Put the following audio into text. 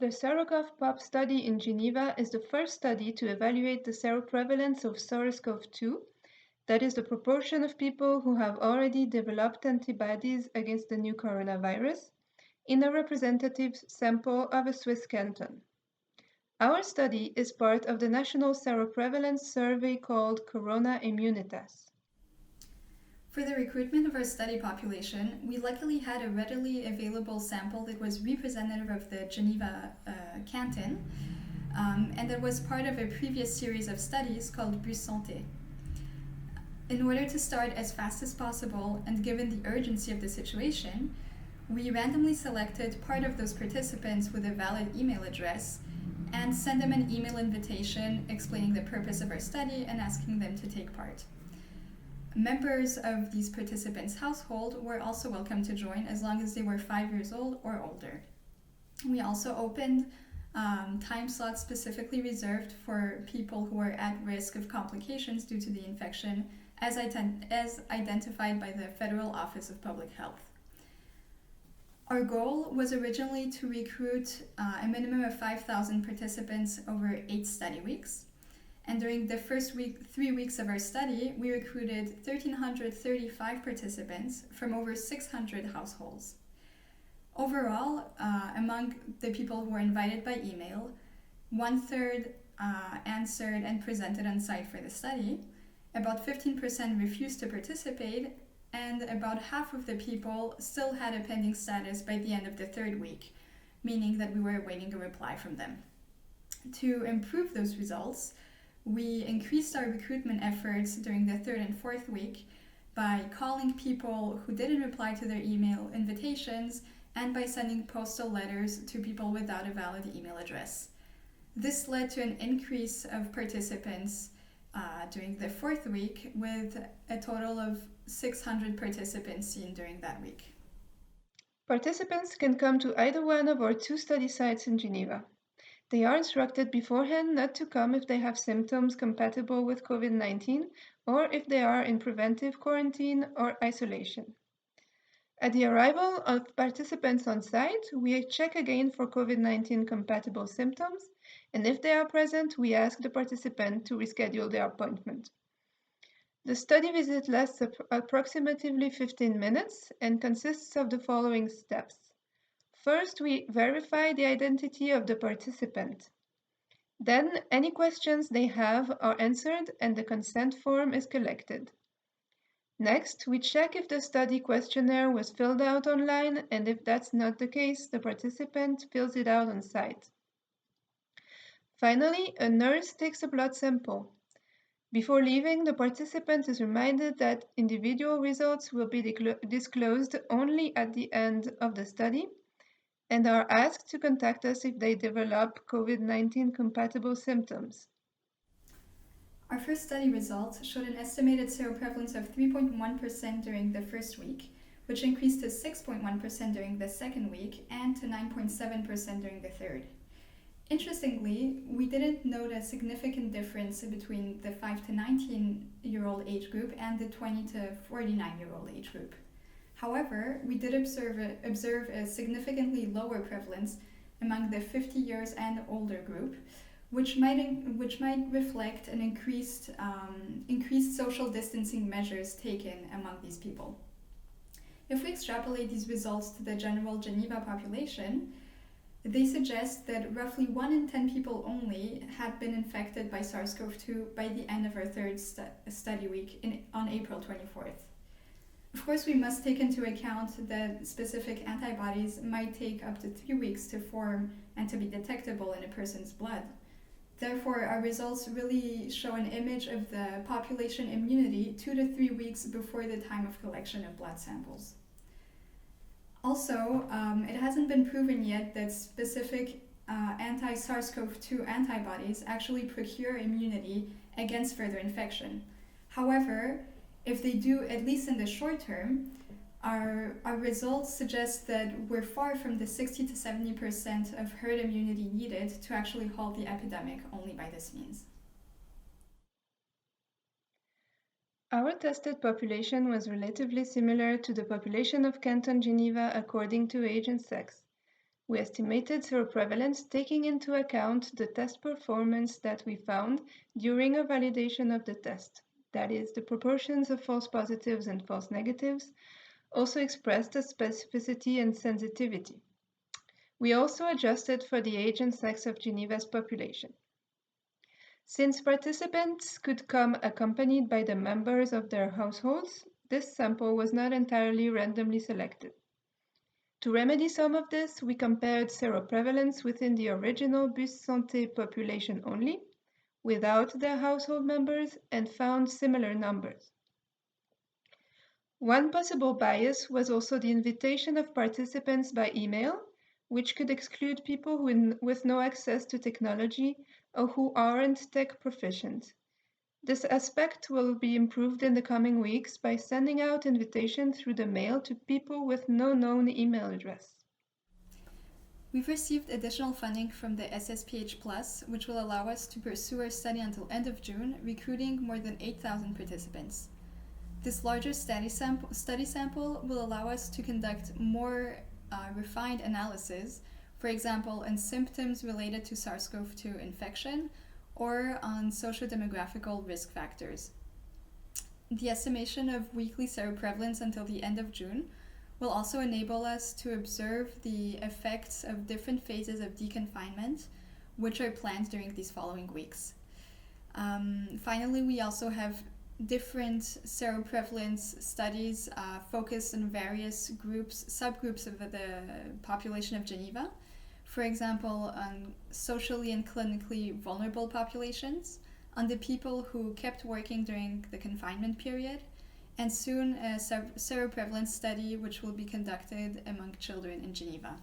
The SARS-CoV-POP study in Geneva is the first study to evaluate the seroprevalence of SARS-CoV-2, that is the proportion of people who have already developed antibodies against the new coronavirus, in a representative sample of a Swiss canton. Our study is part of the national seroprevalence survey called Corona Immunitas. For the recruitment of our study population, we luckily had a readily available sample that was representative of the Geneva canton, and that was part of a previous series of studies called Bus Santé. In order to start as fast as possible, and given the urgency of the situation, we randomly selected part of those participants with a valid email address and sent them an email invitation explaining the purpose of our study and asking them to take part. Members of these participants' household were also welcome to join as long as they were 5 years old or older. We also opened time slots specifically reserved for people who are at risk of complications due to the infection, as identified by the Federal Office of Public Health. Our goal was originally to recruit a minimum of 5,000 participants over 8 study weeks. And during the first 3 weeks of our study, we recruited 1,335 participants from over 600 households. Overall, among the people who were invited by email, 1/3 answered and presented on site for the study, about 15% refused to participate, and about half of the people still had a pending status by the end of the 3rd week, meaning that we were awaiting a reply from them. To improve those results, we increased our recruitment efforts during the 3rd and 4th week by calling people who didn't reply to their email invitations and by sending postal letters to people without a valid email address. This led to an increase of participants during the 4th week, with a total of 600 participants seen during that week. Participants can come to either one of our 2 study sites in Geneva. They are instructed beforehand not to come if they have symptoms compatible with COVID-19 or if they are in preventive quarantine or isolation. At the arrival of participants on site, we check again for COVID-19 compatible symptoms, and if they are present, we ask the participant to reschedule their appointment. The study visit lasts approximately 15 minutes and consists of the following steps. First, we verify the identity of the participant. Then, any questions they have are answered and the consent form is collected. Next, we check if the study questionnaire was filled out online, and if that's not the case, the participant fills it out on site. Finally, a nurse takes a blood sample. Before leaving, the participant is reminded that individual results will be disclosed only at the end of the study, and are asked to contact us if they develop COVID-19 compatible symptoms. Our first study results showed an estimated seroprevalence of 3.1% during the 1st week, which increased to 6.1% during the 2nd week and to 9.7% during the 3rd. Interestingly, we didn't note a significant difference between the 5 to 19-year-old age group and the 20 to 49-year-old age group. However, we did observe a significantly lower prevalence among the 50 years and older group, which might reflect an increased social distancing measures taken among these people. If we extrapolate these results to the general Geneva population, they suggest that roughly 1 in 10 people only had been infected by SARS-CoV-2 by the end of our 3rd study week on April 24th. Of course, we must take into account that specific antibodies might take up to 3 weeks to form and to be detectable in a person's blood. Therefore, our results really show an image of the population immunity 2 to 3 weeks before the time of collection of blood samples. Also, it hasn't been proven yet that specific anti-SARS-CoV-2 antibodies actually procure immunity against further infection. However, if they do, at least in the short term, our results suggest that we're far from the 60 to 70% of herd immunity needed to actually halt the epidemic only by this means. Our tested population was relatively similar to the population of Canton Geneva according to age and sex. We estimated seroprevalence taking into account the test performance that we found during a validation of the test, that is, the proportions of false positives and false negatives, also expressed as specificity and sensitivity. We also adjusted for the age and sex of Geneva's population. Since participants could come accompanied by the members of their households, this sample was not entirely randomly selected. To remedy some of this, we compared seroprevalence within the original Bus Santé population only, without their household members, and found similar numbers. One possible bias was also the invitation of participants by email, which could exclude people with no access to technology or who aren't tech proficient. This aspect will be improved in the coming weeks by sending out invitations through the mail to people with no known email address. We've received additional funding from the SSPH Plus, which will allow us to pursue our study until end of June, recruiting more than 8,000 participants. This larger study sample will allow us to conduct more refined analysis, for example, on symptoms related to SARS-CoV-2 infection or on socio-demographical risk factors. The estimation of weekly seroprevalence until the end of June will also enable us to observe the effects of different phases of deconfinement, which are planned during these following weeks. Finally, we also have different seroprevalence studies focused on various subgroups of the population of Geneva. For example, on socially and clinically vulnerable populations, on the people who kept working during the confinement period, and soon a seroprevalence study which will be conducted among children in Geneva.